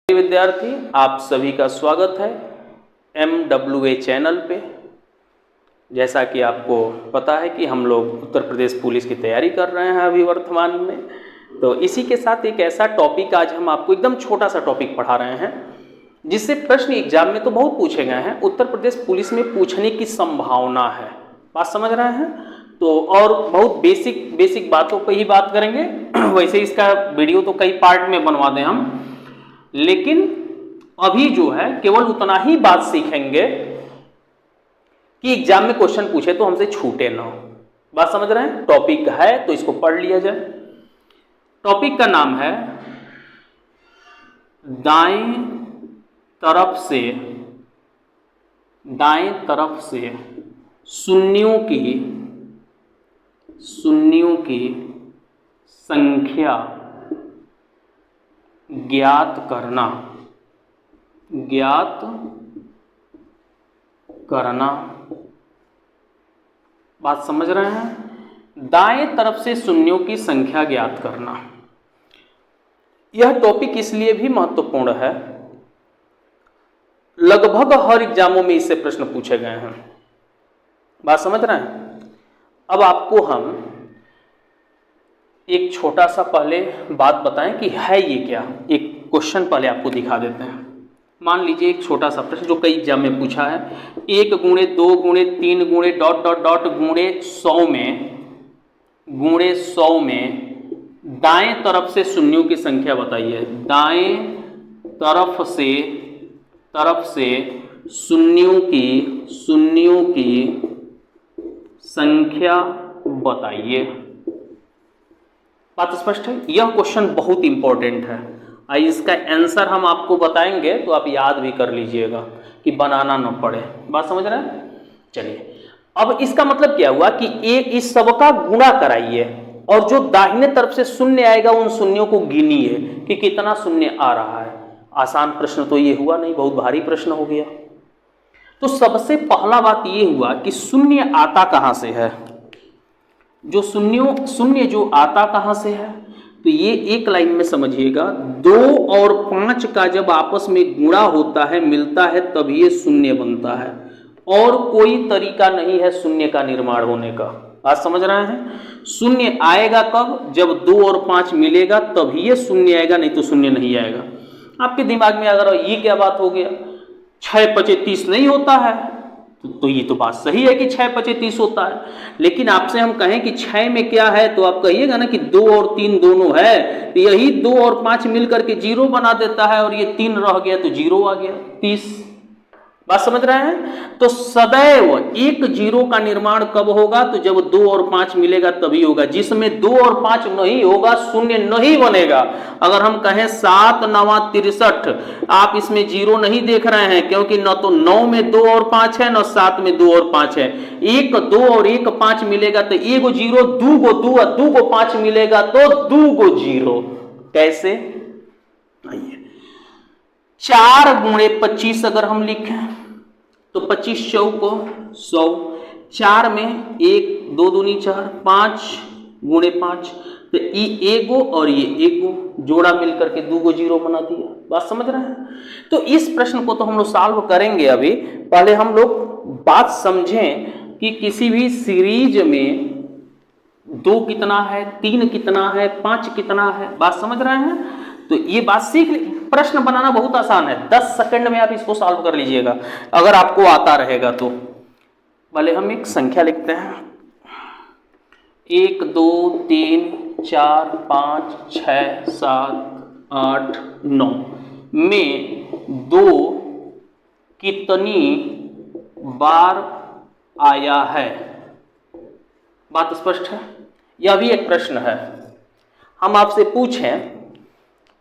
विद्यार्थी, आप सभी का स्वागत है MWA चैनल पे। जैसा कि आपको पता है कि हम लोग उत्तर प्रदेश पुलिस की तैयारी कर रहे हैं अभी वर्तमान में, तो इसी के साथ एक ऐसा टॉपिक आज हम आपको एकदम छोटा सा टॉपिक पढ़ा रहे हैं जिससे प्रश्न एग्जाम में तो बहुत पूछे गए हैं, उत्तर प्रदेश पुलिस में पूछने की संभावना है। बात समझ रहे हैं? तो और बहुत बेसिक बातों पर ही बात करेंगे। वैसे इसका वीडियो तो कई पार्ट में बनवा दें हम, लेकिन अभी जो है केवल उतना ही बात सीखेंगे कि एग्जाम में क्वेश्चन पूछे तो हमसे छूटे ना हो। बात समझ रहे हैं? टॉपिक है तो इसको पढ़ लिया जाए। टॉपिक का नाम है दाएं तरफ से शून्यों की संख्या ज्ञात करना। बात समझ रहे हैं? दाएं तरफ से शून्यों की संख्या ज्ञात करना। यह टॉपिक इसलिए भी महत्वपूर्ण है, लगभग हर एग्जामों में इससे प्रश्न पूछे गए हैं। बात समझ रहे हैं? अब आपको हम एक छोटा सा पहले बात बताएं कि है ये क्या। एक क्वेश्चन पहले आपको दिखा देते हैं। मान लीजिए एक छोटा सा प्रश्न जो कई एग्जाम में पूछा है, 1 गुणे 2 गुणे 3 गुणे डॉट डॉट डॉट गुणे 100 में दाएं तरफ से शून्यों की संख्या बताइए। दाएं तरफ से शून्यों की संख्या बताइए। बात स्पष्ट है? यह क्वेश्चन बहुत इंपॉर्टेंट है। इसका आंसर हम आपको बताएंगे तो आप याद भी कर लीजिएगा कि बनाना न पड़े। बात समझ रहे हैं? चलिए, अब इसका मतलब क्या हुआ कि इस सब का गुणा कराइए और जो दाहिने तरफ से शून्य आएगा उन शून्यों को गिनिए कि कितना शून्य आ रहा है। आसान प्रश्न तो ये हुआ नहीं, बहुत भारी प्रश्न हो गया। तो सबसे पहला बात ये हुआ कि शून्य आता कहां से है। जो शून्य जो आता कहां से है, तो ये एक लाइन में समझिएगा। 2 और 5 का जब आपस में गुणा होता है, मिलता है, तब ये शून्य बनता है और कोई तरीका नहीं है शून्य का निर्माण होने का। बात समझ रहे हैं? शून्य आएगा कब? जब 2 और 5 मिलेगा तभी ये शून्य आएगा, नहीं तो शून्य नहीं आएगा। आपके दिमाग में अगर ये क्या बात हो गया, 6 5 30 नहीं होता है, तो ये तो बात सही है कि 6 5 30 होता है, लेकिन आपसे हम कहें कि 6 में क्या है तो आप कहिएगा ना कि 2 और 3 दोनों है, तो यही 2 और 5 मिलकर के 0 बना देता है और ये 3 रह गया तो 0 आ गया, 30। बात समझ रहे हैं? तो सदैव एक 0 का निर्माण कब होगा? तो जब 2 और 5 मिलेगा तभी होगा। जिसमें 2 और 5 नहीं होगा शून्य नहीं बनेगा। अगर हम कहें 7 9 63, आप इसमें 0 नहीं देख रहे हैं क्योंकि न तो 9 में 2 और 5 है, न 7 में 2 और 5 है। 1 2 और 1 5 मिलेगा तो 1 0, 2 5 मिलेगा तो 2 0। कैसे? आइए, 4 गुणे 25 अगर हम लिखें तो 25 चौको 100। 4 में 1 2 दूनी 4, 5 गुणे 5, तो ये एगो और ये एगो जोड़ा मिलकर के 2 0 बना दिया। बात समझ रहे हैं? तो इस प्रश्न को तो हम लोग सॉल्व करेंगे। अभी पहले हम लोग बात समझें कि किसी भी सीरीज में 2 कितना है, 3 कितना है, 5 कितना है। बात समझ रहे हैं? तो ये बात सीख ले। प्रश्न बनाना बहुत आसान है, 10 सेकंड में आप इसको सॉल्व कर लीजिएगा अगर आपको आता रहेगा तो। पहले हम एक संख्या लिखते हैं, 1 2 3 4 5 6 7 8 9 में 2 कितनी बार आया है। बात स्पष्ट है? यह भी एक प्रश्न है। हम आपसे पूछें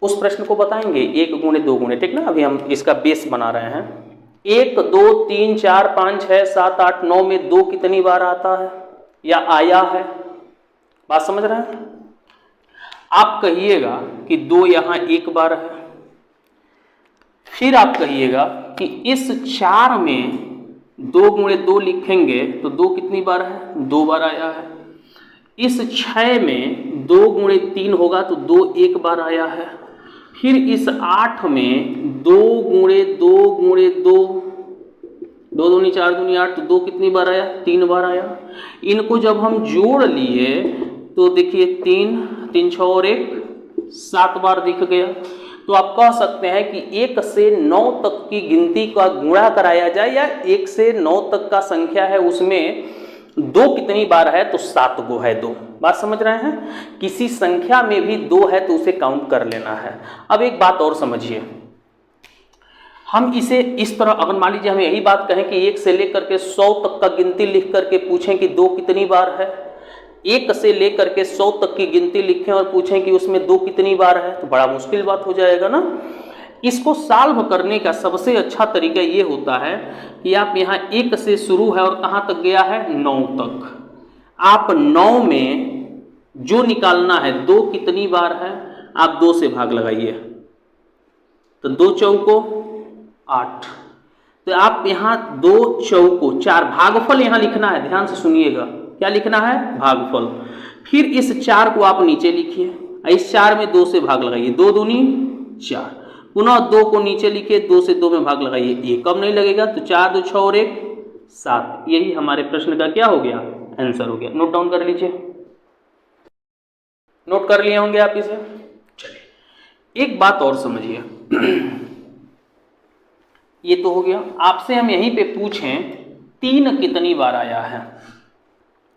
उस प्रश्न को बताएंगे 1 गुणे 2 गुणे, ठीक ना? अभी हम इसका बेस बना रहे हैं। 1 2 3 4 5 6 7 8 9 में 2 कितनी बार आता है या आया है। बात समझ रहे हैं? आप कहिएगा कि 2 यहां 1 बार है, फिर आप कहिएगा कि इस 4 में 2 गुणे 2 लिखेंगे तो 2 कितनी बार है? 2 बार आया है। इस 6 में 2 गुणे 3 होगा तो 2 एक बार आया है। फिर इस 8 में 2 गुणे 2 गुणे 2, 2 दूनी 4 दूनी 8, तो 2 कितनी बार आया? 3 बार आया। इनको जब हम जोड़ लिए तो देखिए 3 3 6 और 1 7 बार दिख गया। तो आप कह सकते हैं कि 1 से 9 तक की गिनती का गुणा कराया जाए, या 1 से 9 तक का संख्या है उसमें 2 कितनी बार है? तो 7 गो है 2। बात समझ रहे हैं? किसी संख्या में भी 2 है तो उसे काउंट कर लेना है। अब एक बात और समझिए, हम इसे इस तरह, अगर मान लीजिए हम यही बात कहें कि 1 से लेकर के 100 तक का गिनती लिख करके पूछें कि 2 कितनी बार है, 1 से लेकर के 100 तक की गिनती लिखें और पूछें कि उसमें 2 कितनी बार है, तो बड़ा मुश्किल बात हो जाएगा ना। इसको सॉल्व करने का सबसे अच्छा तरीका ये होता है कि आप यहाँ 1 से शुरू है और कहाँ तक गया है? 9 तक। आप 9 में जो निकालना है 2 कितनी बार है, आप 2 से भाग लगाइए, तो 2 चौको 8। तो आप यहाँ 2 चौको 4, भागफल यहाँ लिखना है, ध्यान से सुनिएगा, क्या लिखना है? भागफल। फिर इस 4 को आप नीचे लिखिए, इस 4 में 2 से भाग लगाइए, 2 दूनी 4, पुनः 2 को नीचे लिखिए, 2 से 2 में भाग लगाइए, 1 कम नहीं लगेगा, तो 4 2 6 और 1 7। यही हमारे प्रश्न का क्या हो गया? आंसर हो गया। नोट डाउन कर लीजिए, नोट कर लिए होंगे आप इसे। चलिए एक बात और समझिए, ये तो हो गया। आपसे हम यहीं पे पूछें 3 कितनी बार आया है,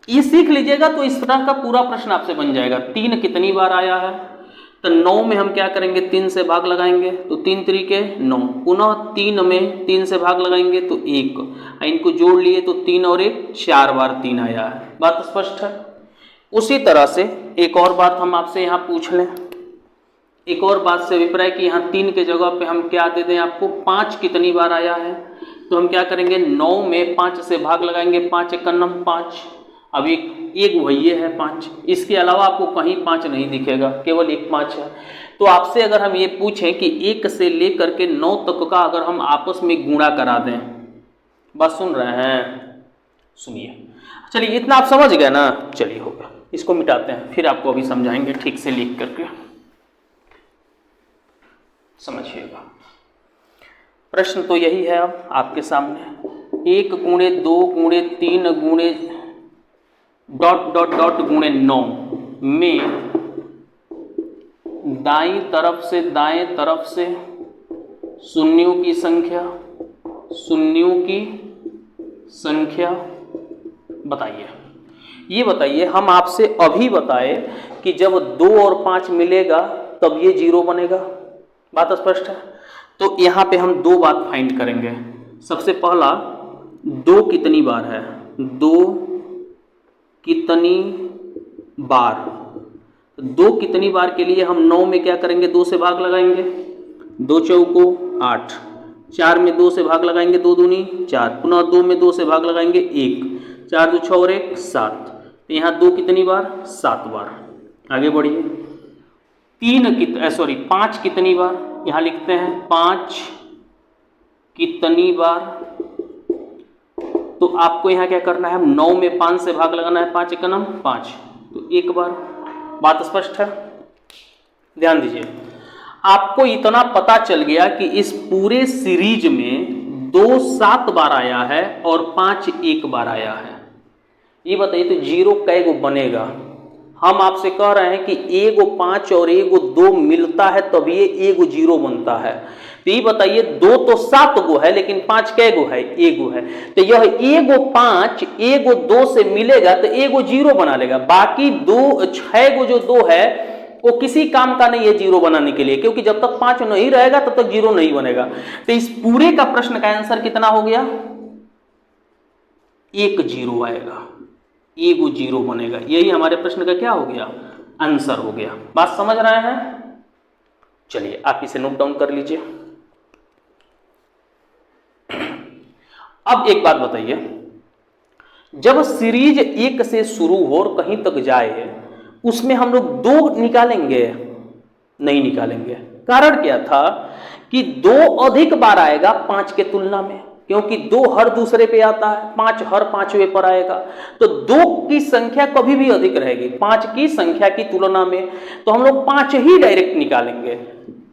ये सीख लीजिएगा तो इस तरह का पूरा प्रश्न आपसे बन जाएगा। 3 कितनी बार आया है, तो 9 में हम क्या करेंगे? 3 से भाग लगाएंगे, तो 3 तरीके 9, पुनः 3 में 3 से भाग लगाएंगे तो 1, इनको जोड़ लिए तो 3 और 1 4 बार 3 आया है। बात स्पष्ट है? उसी तरह से एक और बात हम आपसे यहाँ पूछ लें, एक और बात से अभिप्राय कि यहाँ 3 के जगह पे हम क्या दे दें आपको? 5 कितनी बार आया है, तो हम क्या करेंगे? 9 में 5 से भाग लगाएंगे, 5 1 5, अब एक वही है 5, इसके अलावा आपको कहीं 5 नहीं दिखेगा, केवल एक 5 है। तो आपसे अगर हम ये पूछें कि 1 से लेकर के 9 तक का अगर हम आपस में गुणा करा दें, बस सुन रहे हैं? सुनिए, चलिए इतना आप समझ गए ना? चलिए हो गया, इसको मिटाते हैं, फिर आपको अभी समझाएंगे ठीक से लिख करके, समझिएगा। प्रश्न तो यही है अब आपके सामने, 1 गुणे 2 गुणे 3 गुणे डॉट डॉट डॉट गुणे 9 में दाईं तरफ से दाएं तरफ से शून्यों की संख्या बताइए। ये बताइए, हम आपसे अभी बताए कि जब 2 और 5 मिलेगा तब ये 0 बनेगा। बात स्पष्ट है? तो यहाँ पे हम 2 बात फाइंड करेंगे। सबसे पहला, 2 कितनी बार है, 2 कितनी बार, 2 कितनी बार के लिए हम 9 में क्या करेंगे? 2 से भाग लगाएंगे, 2 चौको 8, 4 में 2 से भाग लगाएंगे, 2 दूनी 4, पुनः 2 में 2 से भाग लगाएंगे 1, 4 2 6 और 1 7। तो यहाँ 2 कितनी बार? 7 बार। आगे बढ़िए, 5 कितनी बार, यहाँ लिखते हैं 5 कितनी बार। तो आपको यहाँ क्या करना है? 9 में 5 से भाग लगाना है, 5 1 5, तो 1 बार। बात स्पष्ट है? ध्यान दीजिए, आपको इतना पता चल गया कि इस पूरे सीरीज में 2 7 बार आया है और 5 1 बार आया है। ये बताइए तो 0 कै गो बनेगा? हम आपसे कह रहे हैं कि 1 5 और 1 2 मिलता है तब ये 1 0 बनता है। तो ये बताइए 2 तो 7 गो है लेकिन 5 कै गो है? 1 गो है। तो यह 1 5 1 2 से मिलेगा तो 1 0 बना लेगा, बाकी 6 गो जो 2 है वो किसी काम का नहीं है 0 बनाने के लिए, क्योंकि जब तक 5 नहीं रहेगा तब तक 0 नहीं बनेगा। तो इस पूरे का प्रश्न का आंसर कितना हो गया? 1 0 आएगा, 1 0 बनेगा। यही हमारे प्रश्न का क्या हो गया? आंसर हो गया। बात समझ रहे हैं? चलिए आप इसे नोट डाउन कर लीजिए। अब एक बात बताइए, जब सीरीज 1 से शुरू हो और कहीं तक जाए उसमें हम लोग 2 निकालेंगे? नहीं निकालेंगे। कारण क्या था कि 2 अधिक बार आएगा 5 के तुलना में, क्योंकि 2 हर दूसरे पे आता है, 5 हर 5वें पर आएगा। तो 2 की संख्या कभी भी अधिक रहेगी 5 की संख्या की तुलना में, तो हम लोग 5 ही डायरेक्ट निकालेंगे।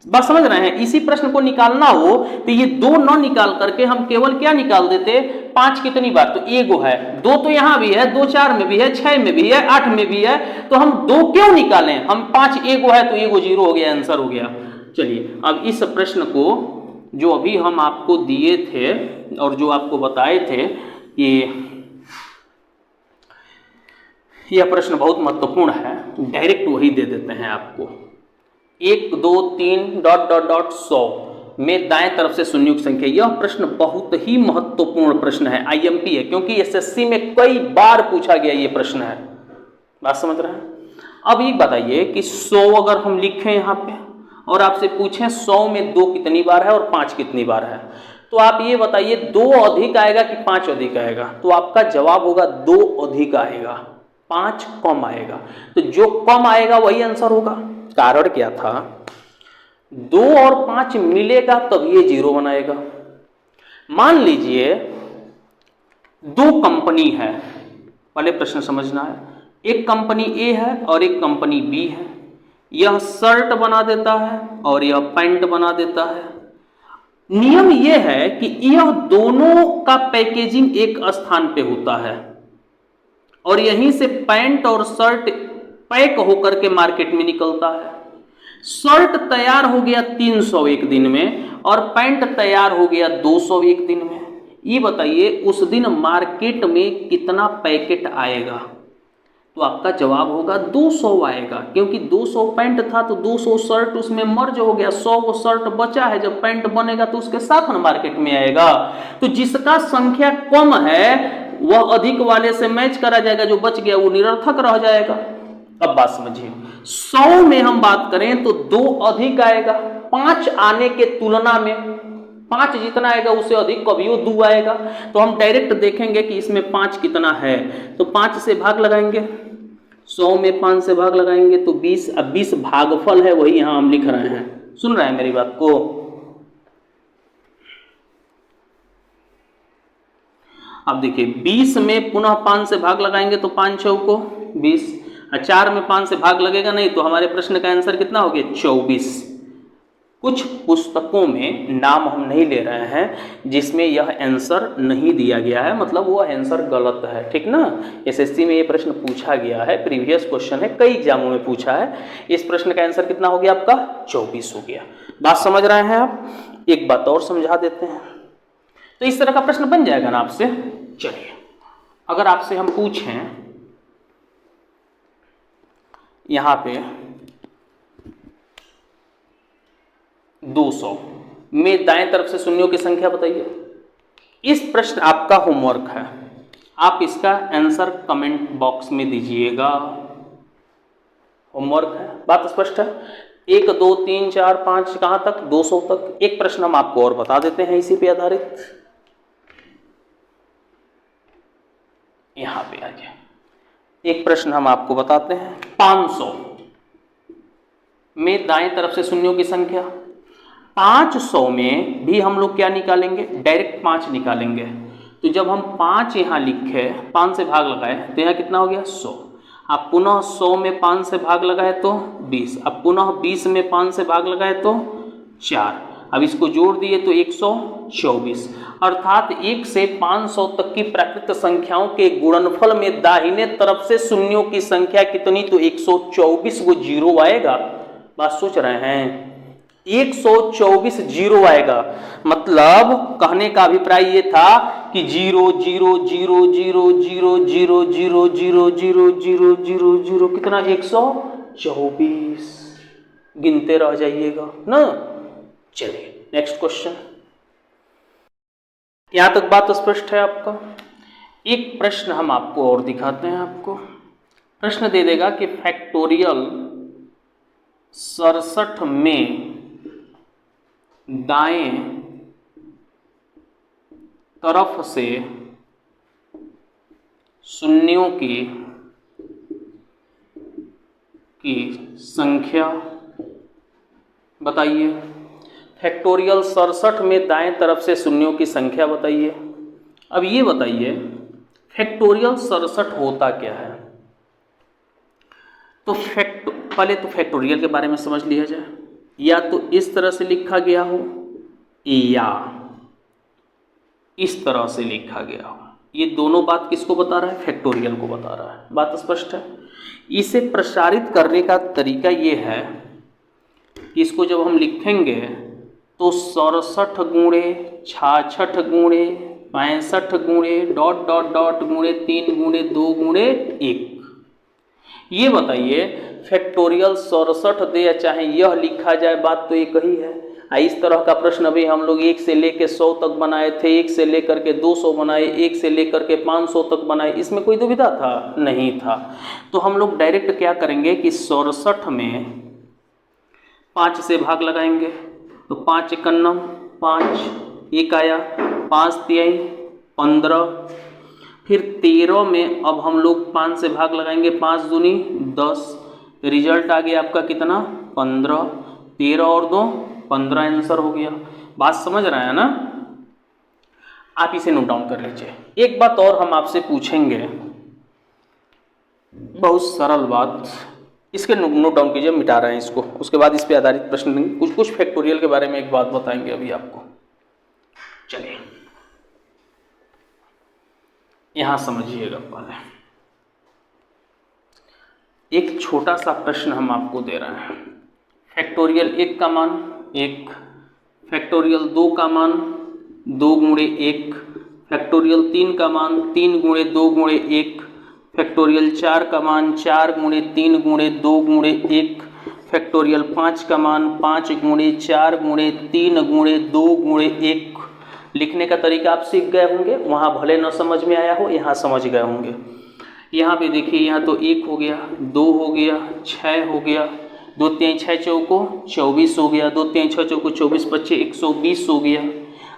बस समझ रहे हैं। इसी प्रश्न को निकालना हो तो ये 2 न निकाल करके हम केवल क्या निकाल देते, 5 कितनी बार, तो एगो है, 2 तो यहां भी है, 2 4 में भी है, 6 में भी है, 8 में भी है, तो हम 2 क्यों निकालें, हम 5 एगो है तो एगो 0 हो गया, आंसर हो गया। चलिए अब इस प्रश्न को जो अभी हम आपको दिए थे और जो आपको बताए थे कि यह प्रश्न बहुत महत्वपूर्ण है, डायरेक्ट वही दे देते हैं आपको। 1 2 3 डॉट डॉट डॉट 100 में दाएं तरफ से शून्यों की संख्या। यह प्रश्न बहुत ही महत्वपूर्ण प्रश्न है, आईएमपी है, क्योंकि एसएससी में कई बार पूछा गया ये प्रश्न है। बात समझ रहे हैं। अब ये बताइए कि 100 अगर हम लिखें यहाँ पे और आपसे पूछें 100 में 2 कितनी बार है और 5 कितनी बार है, तो आप ये बताइए 2 अधिक आएगा कि 5 अधिक आएगा, तो आपका जवाब होगा 2 अधिक आएगा, 5 कम आएगा। तो जो कम आएगा वही आंसर होगा। कारण क्या था, 2 और 5 मिलेगा तब ये 0 बनाएगा। मान लीजिए 2 कंपनी है, पहले प्रश्न समझना है, एक कंपनी ए है और एक कंपनी बी है। यह शर्ट बना देता है और यह पैंट बना देता है। नियम यह है कि यह दोनों का पैकेजिंग एक स्थान पे होता है और यहीं से पैंट और शर्ट पैक होकर के मार्केट में निकलता है। शर्ट तैयार हो गया 300 एक दिन में और पैंट तैयार हो गया 200 एक दिन में। ये बताइए उस दिन मार्केट में कितना पैकेट आएगा, तो आपका जवाब होगा 200 आएगा, क्योंकि 200 पैंट था तो 200 शर्ट उसमें मर्ज हो गया, 100 वो शर्ट बचा है, जब पैंट बनेगा तो उसके साथ ना मार्केट में आएगा। तो जिसका संख्या कम है वह अधिक वाले से मैच करा जाएगा, जो बच गया वो निरर्थक रह जाएगा। अब बात समझिए, 100 में हम बात करें तो 2 अधिक आएगा, 5 आने के तुलना में 5 जितना आएगा उससे अधिक कभी वो 2 आएगा। तो हम डायरेक्ट देखेंगे कि इसमें 5 कितना है, तो 5 से भाग लगाएंगे, 100 में 5 से भाग लगाएंगे तो 20। अब 20 भागफल है, वही यहां हम लिख रहे हैं। सुन रहे हैं मेरी बात को? अब देखिए 20 में पुनः 5 से भाग लगाएंगे तो 5 चौको 20, 4 में 5 से भाग लगेगा नहीं, तो हमारे प्रश्न का आंसर कितना हो गया 24। कुछ पुस्तकों में नाम हम नहीं ले रहे हैं जिसमें यह आंसर नहीं दिया गया है, मतलब वो आंसर गलत है, ठीक ना। एसएससी में ये प्रश्न पूछा गया है, प्रीवियस क्वेश्चन है, कई एग्जामों में पूछा है। इस प्रश्न का आंसर कितना हो गया आपका 24 हो गया। बात समझ रहे हैं आप? एक बात और समझा देते हैं, तो इस तरह का प्रश्न बन जाएगा ना आपसे। चलिए अगर आपसे हम पूछें यहां पे 200 में दाएं तरफ से शून्यों की संख्या बताइए। इस प्रश्न आपका होमवर्क है, आप इसका आंसर कमेंट बॉक्स में दीजिएगा। होमवर्क है, बात स्पष्ट है। 1 2 3 4 5 कहां तक, 200 तक। एक प्रश्न हम आपको और बता देते हैं इसी पे आधारित, यहां पे आ जाए। एक प्रश्न हम आपको बताते हैं 500 में दाएं तरफ से शून्यों की संख्या। 500 में भी हम लोग क्या निकालेंगे, डायरेक्ट 5 निकालेंगे। तो जब हम 5 यहाँ लिखे, 5 से भाग लगाए तो यहाँ कितना हो गया 100। अब पुनः 100 में 5 से भाग लगाए तो 20, अब पुनः 20 में 5 से भाग लगाए तो 4, अब इसको जोड़ दिए तो 124। अर्थात 1 से 500 तक की प्राकृत संख्याओं के गुणनफल में दाहिने तरफ से शून्यों की संख्या कितनी, तो 124 वो 0 आएगा। बात सोच रहे हैं, 124 0 आएगा। मतलब कहने का अभिप्राय ये था कि 0 0 0 0 0 0 0 0 0 0 0 0 कितना 124 गिनते रह जाइएगा ना। चलिए नेक्स्ट क्वेश्चन। यहां तक बात स्पष्ट है आपका? एक प्रश्न हम आपको और दिखाते हैं। आपको प्रश्न दे देगा कि फैक्टोरियल 67 में दाएं तरफ से शून्यों की संख्या बताइए। फैक्टोरियल 67 में दाएं तरफ से शून्यों की संख्या बताइए। अब ये बताइए फैक्टोरियल 67 होता क्या है। तो पहले तो फैक्टोरियल के बारे में समझ लिया जाए। या तो इस तरह से लिखा गया हो या इस तरह से लिखा गया हो। ये दोनों बात किसको बता रहा है? फैक्टोरियल को बता रहा है। बात स्पष्ट है। इसे प्रसारित करने का तरीका ये है कि इसको जब हम लिखेंगे तो 67 गुणे 66 गुणे 65 गुणे डॉट डॉट डॉट गुणे 3 गुणे 2 गुणे 1। ये बताइए फैक्टोरियल 67 दे या चाहे यह लिखा जाए, बात तो एक ही है। इस तरह का प्रश्न अभी हम लोग 1 से लेकर 100 तक बनाए थे, 1 से लेकर के 200 बनाए, 1 से लेकर के 500 तक बनाए, इसमें कोई दुविधा था? नहीं था। तो हम लोग डायरेक्ट क्या करेंगे कि 67 में 5 से भाग लगाएंगे, तो 5 एकन्नम 5, 1 आया, 5 तिहाई 15, फिर 13 में अब हम लोग 5 से भाग लगाएंगे, 5 दूनी 10, रिजल्ट आ गया आपका कितना? 15, 13 और 2 15 आंसर हो गया। बात समझ रहे हैं ना? आप इसे नोट डाउन कर लीजिए। एक बात और हम आपसे पूछेंगे, बहुत सरल बात, इसके नोट डाउन कीजिए, मिटा रहे हैं इसको, उसके बाद इस पे आधारित प्रश्न देंगे। कुछ फैक्टोरियल के बारे में एक बात बताएंगे अभी आपको। चलिए यहां समझिएगा। पहले एक छोटा सा प्रश्न हम आपको दे रहे हैं। फैक्टोरियल 1 का मान 1, फैक्टोरियल 2 का मान 2 गुणे 1, फैक्टोरियल 3 का मान 3 गुणे 2 गुणे 1, फैक्टोरियल 4 का मान 4 गुणे 3 गुणे 2 गुणे 1, फैक्टोरियल 5 का मान 5 गुणे 4 गुणे 3 गुणे 2 गुणे 1। लिखने का तरीका आप सीख गए होंगे, वहाँ भले न समझ में आया हो, यहाँ समझ गए होंगे। यहाँ पे देखिए, यहाँ तो 1 हो गया, 2 हो गया, 6 हो गया, 2 3 6 चौको 24 हो गया, 2 3 6 चौको 24 25 120 हो गया।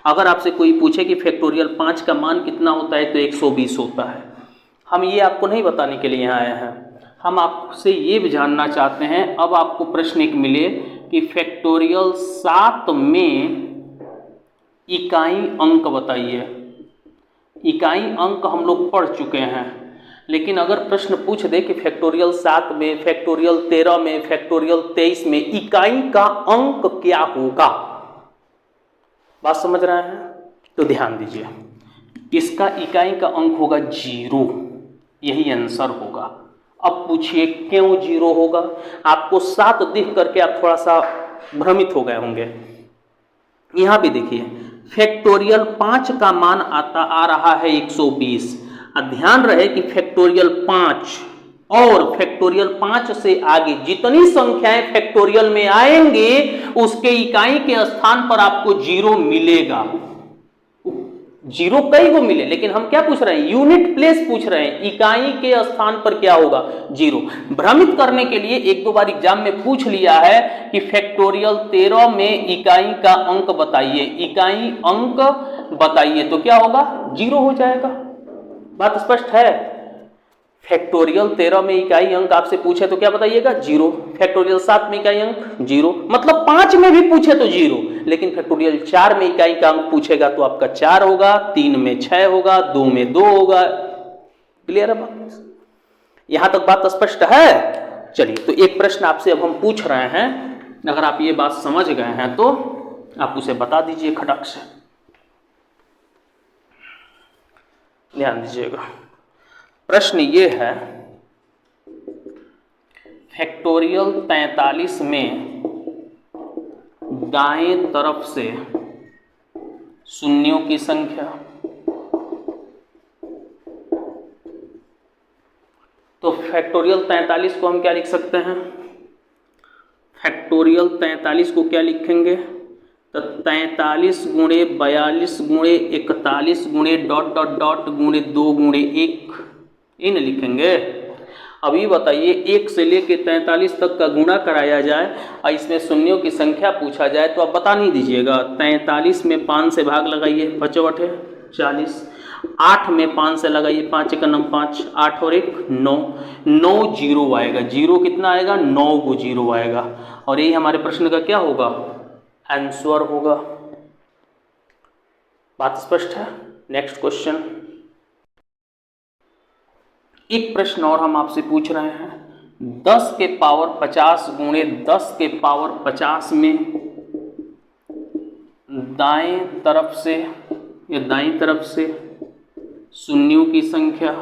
अगर आपसे कोई पूछे कि फैक्टोरियल 5 का मान कितना होता है तो 120 होता है। हम ये आपको नहीं बताने के लिए यहाँ आए हैं, हम आपसे ये भी जानना चाहते हैं। अब आपको प्रश्न एक मिले कि फैक्टोरियल 7 में इकाई अंक बताइए। इकाई अंक हम लोग पढ़ चुके हैं, लेकिन अगर प्रश्न पूछ दे कि फैक्टोरियल 7 में, फैक्टोरियल 13 में, फैक्टोरियल 23 में इकाई का अंक क्या होगा? बात समझ रहे हैं? तो ध्यान दीजिए, इसका इकाई का अंक होगा 0, यही आंसर होगा। अब पूछिए क्यों 0 होगा? आपको 7 दिख करके आप थोड़ा सा भ्रमित हो गए होंगे। यहां भी देखिए, फैक्टोरियल 5 का मान आ रहा है 120। ध्यान रहे कि फैक्टोरियल 5 और फैक्टोरियल 5 से आगे जितनी संख्याएं फैक्टोरियल में आएंगे उसके इकाई के स्थान पर आपको 0 मिलेगा। 0 कई को मिले, लेकिन हम क्या पूछ रहे हैं? यूनिट प्लेस पूछ रहे हैं, इकाई के स्थान पर क्या होगा? 0। भ्रमित करने के लिए एक दो बार एग्जाम में पूछ लिया है कि फैक्टोरियल 13 में इकाई का अंक बताइए, इकाई अंक बताइए, तो क्या होगा? 0 हो जाएगा। बात स्पष्ट है? फैक्टोरियल 13 में इकाई अंक आपसे पूछे तो क्या बताइएगा? 0। फैक्टोरियल 7 में इकाई अंक 0, मतलब 5 में भी पूछे तो 0, लेकिन फैक्टोरियल 4 में इकाई का अंक पूछेगा तो आपका 4 होगा, 3 में 6 होगा, 2 में 2 होगा। क्लियर है बात? यहां तक बात स्पष्ट है? चलिए, तो एक प्रश्न आपसे अब हम पूछ रहे हैं, अगर आप ये बात समझ गए हैं तो आप उसे बता दीजिए खटक से। ध्यान दीजिएगा, प्रश्न ये है, फैक्टोरियल 43 में दाएं तरफ से शून्यों की संख्या, तो फैक्टोरियल 43 को हम क्या लिख सकते हैं? फैक्टोरियल 43 को क्या लिखेंगे? तो 43 गुणे 42 गुणे 41 गुणे डॉट डॉट डॉट गुणे 2 गुणे 1, इन लिखेंगे। अभी बताइए, 1 से लेके 43 तक का गुणा कराया जाए और इसमें शून्यों की संख्या पूछा जाए तो आप बता नहीं दीजिएगा। 43 में 5 से भाग लगाइए, 5 8 40, 8 में 5 से लगाइए, 5 1 9 5, 8 और 1 9, 9 0 आएगा। 0 कितना आएगा? 9 को 0 आएगा, और यही हमारे प्रश्न का क्या होगा? आंसर होगा। बात स्पष्ट है? Next question. एक प्रश्न और हम आपसे पूछ रहे हैं, 10 के पावर 50 गुणे 10 के पावर 50 में दाएं तरफ से शून्यों की संख्या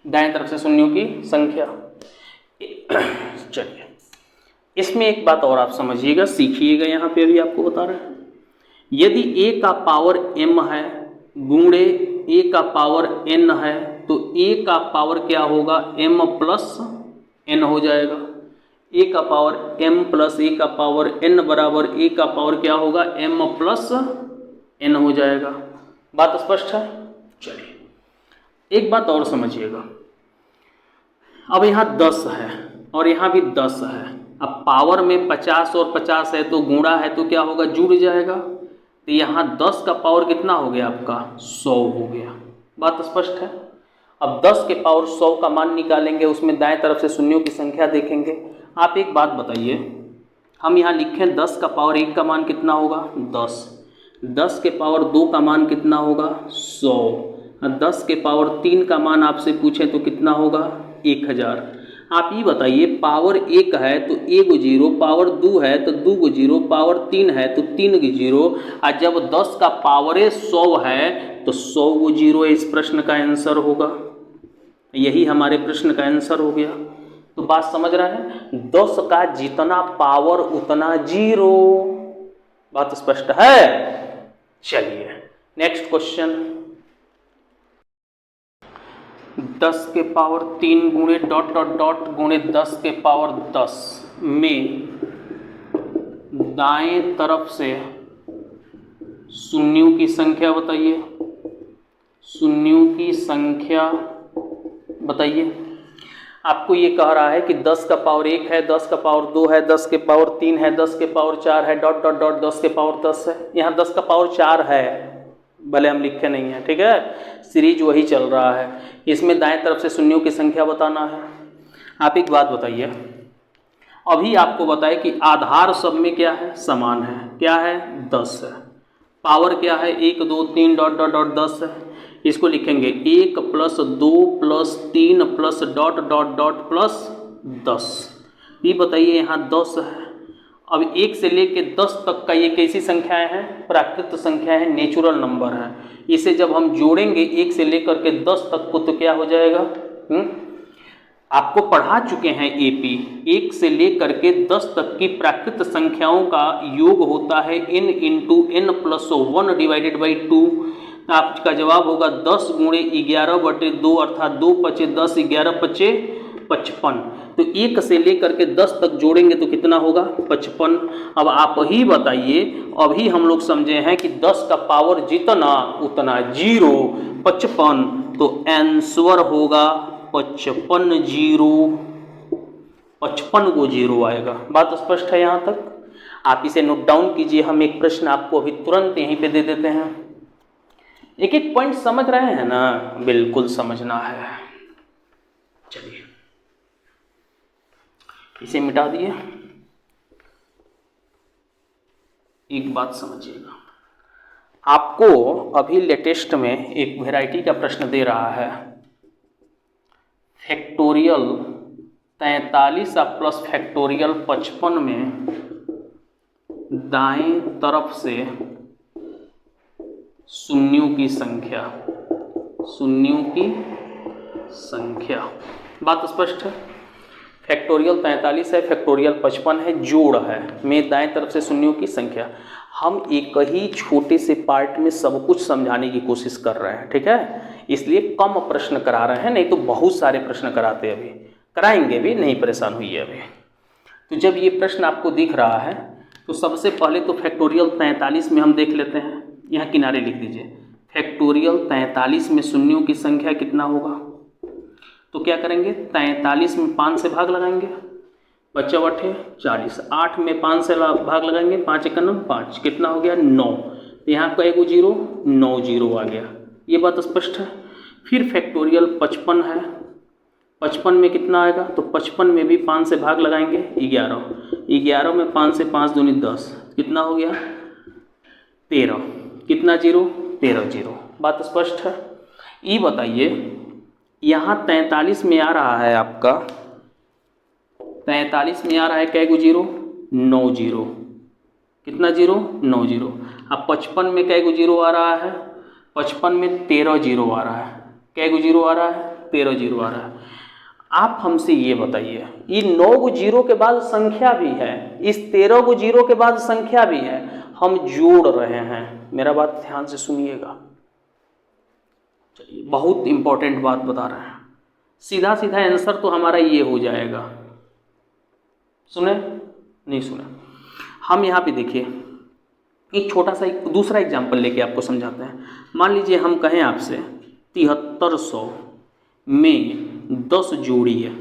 दाएं तरफ से शून्यों की संख्या। चलिए, इसमें एक बात और आप समझिएगा, सीखिएगा, यहाँ पे अभी आपको बता रहे हैं। यदि a का पावर m है गुणे a का पावर n है तो a का पावर क्या होगा, m प्लस n हो जाएगा। a का पावर m प्लस a का पावर n बराबर a का पावर क्या होगा, m प्लस n हो जाएगा। बात स्पष्ट है। चलिए, एक बात और समझिएगा, अब यहाँ 10 है और यहाँ भी 10 है। अब पावर में 50 और 50 है तो गुणा है तो क्या होगा, जुड़ जाएगा। तो यहाँ 10 का पावर कितना हो गया आपका, 100 हो गया। बात स्पष्ट है। अब 10 के पावर 100 का मान निकालेंगे, उसमें दाएं तरफ से शून्यों की संख्या देखेंगे। आप एक बात बताइए, हम यहाँ लिखें 10 का पावर 1 का मान कितना होगा, 10 के पावर 2 का मान कितना होगा, 100, 10 के पावर 3 का मान आपसे पूछे तो कितना होगा, 1000। आप ये बताइए, पावर 1 है तो 1 जीरो, पावर 2 है तो 2 जीरो, पावर 3 है तो 3 जीरो, और जब 10 का पावर 100 है तो 100 जीरो इस प्रश्न का आंसर होगा। यही हमारे प्रश्न का आंसर हो गया। तो बात समझ रहे हैं, 10 का जितना पावर उतना जीरो। बात स्पष्ट है। चलिए नेक्स्ट क्वेश्चन, 10 के पावर 3 गुणे डॉट डॉट डॉट गुणे 10 के पावर 10 में दाएं तरफ से शून्यों की संख्या बताइए, शून्यों की संख्या बताइए। आपको ये कह रहा है कि 10 का पावर 1 है, 10 का पावर 2 है, 10 के पावर 3 है, 10 के पावर 4 है, डॉट डॉट डॉट 10 के पावर 10 है। यहाँ 10 का पावर 4 है, भले हम लिखे नहीं है, ठीक है, सीरीज वही चल रहा है। इसमें दाएं तरफ से शून्यों की संख्या बताना है। आप एक बात बताइए, अभी आपको बताए कि आधार सब में क्या है, समान है, क्या है, 10 है। पावर क्या है, 1 2 3 डॉट डॉट डॉट 10 है। इसको लिखेंगे 1 plus 2 plus 3 plus dot dot dot plus 10। ये बताइए यहाँ 10 है। अब 1 से लेके 10 तक का ये कैसी संख्याएं हैं, प्राकृत संख्या है, नेचुरल नंबर है। इसे जब हम जोड़ेंगे 1 से लेकर के 10 तक को तो क्या हो जाएगा, आपको पढ़ा चुके हैं एपी, 1 से लेकर के 10 तक की प्राकृत संख्याओं का योग होता है n into n plus 1 divided by 2। आपका जवाब होगा 10 गुणे 11/2 अर्थात 2 पचे 10, 11 पचे 55। तो 1 से लेकर के 10 तक जोड़ेंगे तो कितना होगा, 55। अब आप ही बताइए, अभी हम लोग समझे हैं कि 10 का पावर जितना उतना जीरो, 55, तो आंसर होगा 55 जीरो, 55 को जीरो आएगा। बात स्पष्ट है यहाँ तक। आप इसे नोट डाउन कीजिए, हम एक प्रश्न आपको अभी तुरंत यहीं पे दे देते हैं। एक एक पॉइंट समझ रहे हैं ना, बिल्कुल समझना है। चलिए इसे मिटा दिए। एक बात समझिएगा, आपको अभी लेटेस्ट में एक वैरायटी का प्रश्न दे रहा है, फैक्टोरियल 43 प्लस फैक्टोरियल 55 में दाएं तरफ से शून्यों की संख्या, शून्यों की संख्या। बात स्पष्ट है। फैक्टोरियल 43 है, फैक्टोरियल 55 है, जोड़ है, में दाएं तरफ से शून्यों की संख्या। हम एक ही छोटे से पार्ट में सब कुछ समझाने की कोशिश कर रहे हैं, ठीक है, इसलिए कम प्रश्न करा रहे हैं, नहीं तो बहुत सारे प्रश्न कराते, अभी कराएंगे भी, नहीं परेशान हुई अभी। तो जब ये प्रश्न आपको दिख रहा है तो सबसे पहले तो फैक्टोरियल 43 में हम देख लेते हैं। यहाँ किनारे लिख दीजिए, फैक्टोरियल 43 में शून्यों की संख्या कितना होगा। तो क्या करेंगे, 43 में 5 से भाग लगाएंगे, बच्चा बटे 40, 8 में 5 से भाग लगाएंगे, 5 1 5, कितना हो गया, 9। तो यहाँ का एक जीरो, 9 जीरो आ गया। ये बात स्पष्ट है। फिर फैक्टोरियल 55 है, 55 में कितना आएगा, तो 55 में भी 5 से भाग लगाएंगे, 11 में 5 से 5 दूनी 10, कितना हो गया, 13, कितना जीरो, 13 जीरो। बात स्पष्ट है। ये बताइए यहाँ 43 में आ रहा है आपका, 43 में आ रहा है कै गो जीरो, 9 जीरो। कितना जीरो? 9 जीरो। अब 55 में कै गो जीरो आ रहा है? 55 में 13 जीरो आ रहा है। कै गो जीरो आ रहा है? 13 जीरो आ रहा है। आप हमसे ये बताइए, ये 9 गो जीरो के बाद संख्या भी है, इस 13 गो जीरो के बाद संख्या भी है, हम जोड़ रहे हैं। मेरा बात ध्यान से सुनिएगा, चलिए बहुत इंपॉर्टेंट बात बता रहे हैं। सीधा सीधा आंसर तो हमारा ये हो जाएगा। सुने? नहीं सुने? हम यहाँ पे देखिए एक छोटा सा एक दूसरा एग्जाम्पल लेके आपको समझाते हैं। मान लीजिए हम कहें आपसे 7300 में 10 जोड़िए।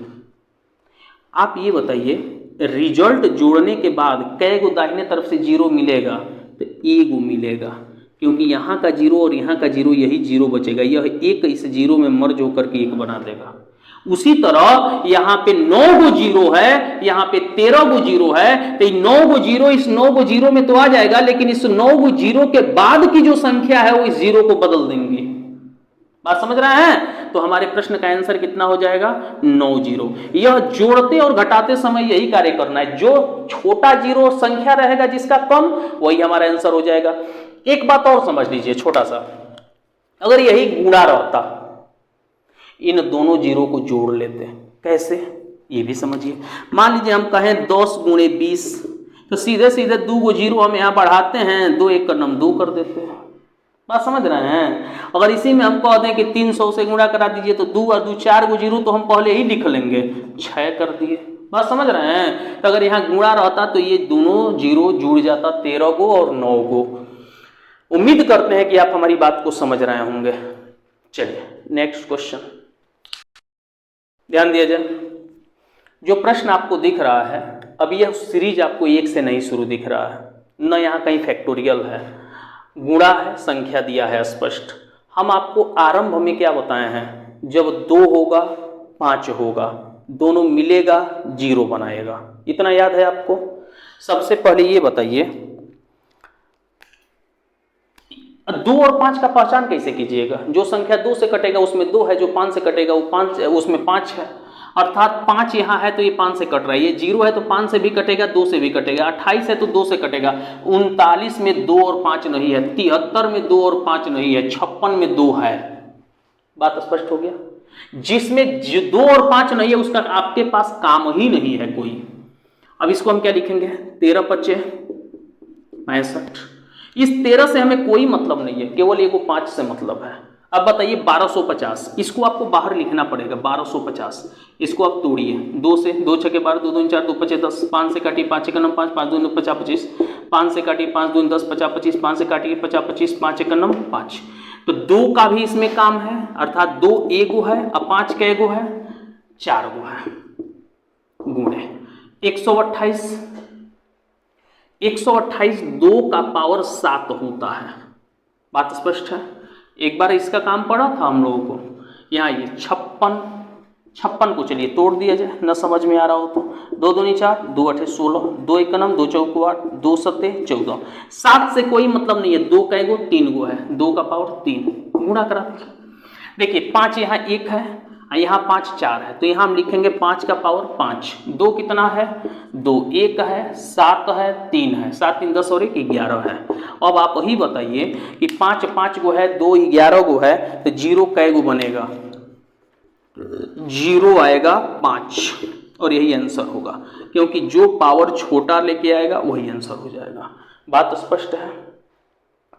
आप ये बताइए रिजल्ट जोड़ने के बाद कै गो दाहिने तरफ से जीरो मिलेगा? तो एक गो मिलेगा, क्योंकि यहाँ का जीरो और यहाँ का जीरो यही जीरो बचेगा, यह एक इस जीरो में मर्ज होकर के एक बना देगा। उसी तरह यहाँ पे 9 गो जीरो है, यहाँ पे 13 गो जीरो है, तो 9 गो जीरो इस 9 गो जीरो में तो आ जाएगा, लेकिन इस 9 गो जीरो के बाद की जो संख्या है वो इस जीरो को बदल देंगे। बात समझ रहे हैं? तो हमारे प्रश्न का आंसर कितना हो जाएगा? 9 जीरो। यह जोड़ते और घटाते समय यही कार्य करना है, जो छोटा जीरो संख्या रहेगा जिसका कम, वही हमारा आंसर हो जाएगा। एक बात और समझ लीजिए छोटा सा, अगर यही गुणा रहता, इन दोनों जीरो को जोड़ लेते, कैसे ये भी समझिए। मान लीजिए हम कहें 10 गुणे 20, तो सीधे सीधे 2 गो जीरो हम यहाँ बढ़ाते हैं, 2 एक का नम 2 कर देते हैं। बात समझ रहे हैं? अगर इसी में हम कह दें कि 300 से गुणा करा दीजिए, तो 2 और 2 4 गो जीरो तो हम पहले ही लिख लेंगे, 6 कर दिए। बात समझ रहे हैं? तो अगर यहाँ गुणा रहता तो ये दोनों जीरो जुड़ जाता, 13 गो और 9 गो। उम्मीद करते हैं कि आप हमारी बात को समझ रहे होंगे। चलिए नेक्स्ट क्वेश्चन ध्यान दिया जाए। जो प्रश्न आपको दिख रहा है, अब यह सीरीज आपको 1 से नहीं शुरू दिख रहा है, न यहाँ कहीं फैक्टोरियल है, गुणा है, संख्या दिया है स्पष्ट। हम आपको आरंभ में क्या बताए हैं? जब 2 होगा 5 होगा, दोनों मिलेगा जीरो बनाएगा। इतना याद है आपको? सबसे पहले ये बताइए 2 और 5 का पहचान कैसे कीजिएगा? जो संख्या 2 से कटेगा उसमें 2 है, जो 5 से कटेगा वो 5 उसमें 5 है। अर्थात 5 यहाँ है तो ये 5 से कट रहा है, ये 0 है तो 5 से भी कटेगा, 2 से भी कटेगा, 28 है तो 2 से कटेगा, 39 में 2 और 5 नहीं है, 73 में 2 और 5 नहीं है, 56 में 2 है। बात स्पष्ट हो गया? जिसमें 2 और 5 नहीं है उसका आपके पास काम ही नहीं है कोई। अब इसको हम क्या लिखेंगे? 13 पच्चे 65। इस 13 से हमें कोई मतलब नहीं है, केवल ये को 5 से मतलब है। अब बताइए 1250, इसको आपको बाहर लिखना पड़ेगा 1250। इसको आप तोड़िए 2 से, 2 छके 12, 2 दूनी 4, 2 पचे 10, 5 से काटिए 5 एक नम 5, 5 दूनी 50 25, 5 से काटिए 5 दूनी 10 50 25, 5 से काटिए 50 25, 5 एक नम 5। तो 2 का भी इसमें काम है, अर्थात 2 एगो है, अब 5 का एगो है, 4 गो है, गुणे 128। 128 2 का पावर 7 होता है। बात स्पष्ट है? एक बार इसका काम पड़ा था हम लोगों को, यहाँ ये 56 को चलिए तोड़ दिया जाए, न समझ में आ रहा हो तो। 2 दूनी 4, 2 8 16, 2 एक नम 2 चौको 8, 2 सत्ते 14। 7 से कोई मतलब नहीं है, 2 का एगो 3 गो है, 2 का पावर 3, गुणा करा दीजिए। देखिए 5 यहाँ 1 है, यहाँ 5 4 है, तो यहाँ हम लिखेंगे 5 का पावर 5। 2 कितना है? 2 1 है, 7 है, 3 है, 7 3 10 और 1 11 है। अब आप वही बताइए कि 5 5 गो है, 2 11 गो है, तो 0 कै गो बनेगा? 0 आएगा 5, और यही आंसर होगा, क्योंकि जो पावर छोटा लेके आएगा वही आंसर हो जाएगा। बात स्पष्ट है?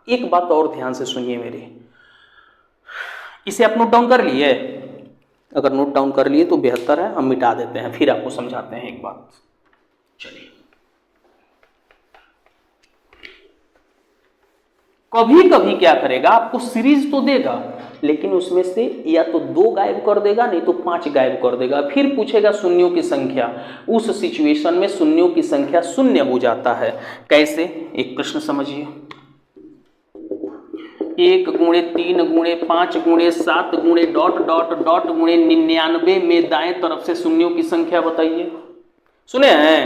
एक बात और ध्यान से सुनिए मेरी, इसे आप नोट डाउन कर लिए? अगर नोट डाउन कर लिए तो बेहतर है, हम मिटा देते हैं, फिर आपको समझाते हैं एक बात। चलिए, कभी कभी क्या करेगा, आपको सीरीज तो देगा, लेकिन उसमें से या तो 2 गायब कर देगा, नहीं तो 5 गायब कर देगा, फिर पूछेगा शून्यों की संख्या। उस सिचुएशन में शून्यों की संख्या 0 हो जाता है। कैसे? एक प्रश्न समझिए। 1 गुणे 3 गुणे 5 गुणे 7 गुणे डॉट डॉट डॉट गुणे 99 में दाएं तरफ से शून्यों की संख्या बताइए। सुने हैं?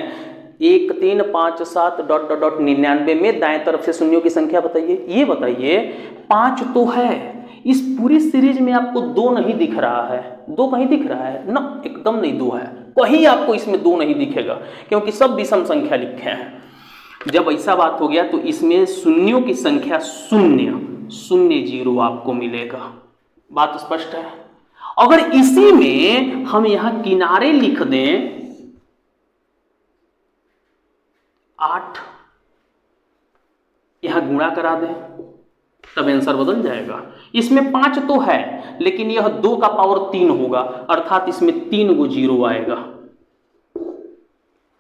1 3 5 7 डॉट डॉट डॉट 99 में दाएं तरफ से शून्यों की संख्या बताइए। ये बताइए 5 तो है, इस पूरी सीरीज में आपको 2 नहीं दिख रहा है, 2 कहीं दिख रहा है ना? एकदम नहीं 2 है, कहीं आपको इसमें 2 नहीं दिखेगा, क्योंकि सब विषम संख्या लिखे हैं। जब ऐसा बात हो गया तो इसमें शून्यों की संख्या 0 आपको मिलेगा। बात स्पष्ट है? अगर इसी में हम यहां किनारे लिख दें 8, यहां गुणा करा दें, तब आंसर बदल जाएगा। इसमें 5 तो है, लेकिन यह 2 का पावर 3 होगा, अर्थात इसमें 3 गो 0 आएगा।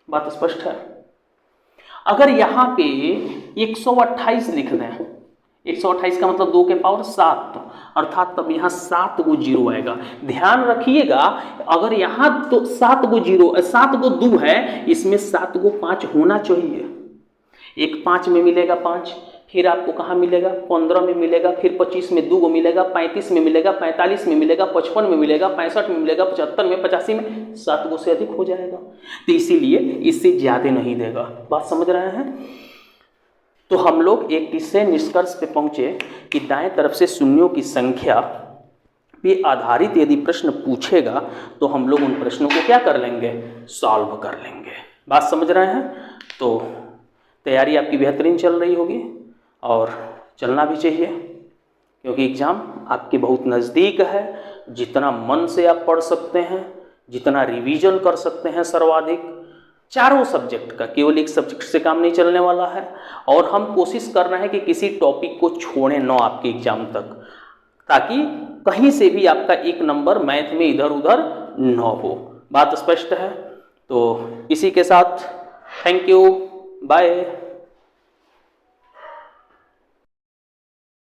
बात स्पष्ट है? अगर यहां पे 128 लिख दें, 128 का मतलब 2 के पावर 7, अर्थात तब यहां 7 गो 0 आएगा। ध्यान रखिएगा, अगर यहां तो 7 गो 0, 7 गो 2 है, इसमें 7 गो 5 होना चाहिए। एक 5 में मिलेगा 5, फिर आपको कहाँ मिलेगा? 15 में मिलेगा, फिर 25 में 2 गो मिलेगा, 35 में मिलेगा, 45 में मिलेगा, 55 में मिलेगा, 65 में मिलेगा, 75 में, 85 में, 7 गो से अधिक हो जाएगा। तो इसीलिए इससे ज़्यादा नहीं देगा। बात समझ रहे हैं? तो हम लोग एक इससे निष्कर्ष पे पहुंचे कि दाएं तरफ से शून्यों की संख्या पे आधारित यदि प्रश्न पूछेगा तो हम लोग उन प्रश्नों को क्या कर लेंगे? सॉल्व कर लेंगे। बात समझ रहे हैं? तो तैयारी आपकी बेहतरीन चल रही होगी और चलना भी चाहिए, क्योंकि एग्ज़ाम आपके बहुत नज़दीक है। जितना मन से आप पढ़ सकते हैं, जितना रिवीजन कर सकते हैं सर्वाधिक, चारों सब्जेक्ट का, केवल एक सब्जेक्ट से काम नहीं चलने वाला है। और हम कोशिश कर रहे हैं कि किसी टॉपिक को छोड़ें ना आपके एग्ज़ाम तक, ताकि कहीं से भी आपका एक नंबर मैथ में इधर उधर न हो। बात स्पष्ट है? तो इसी के साथ थैंक यू, बाय।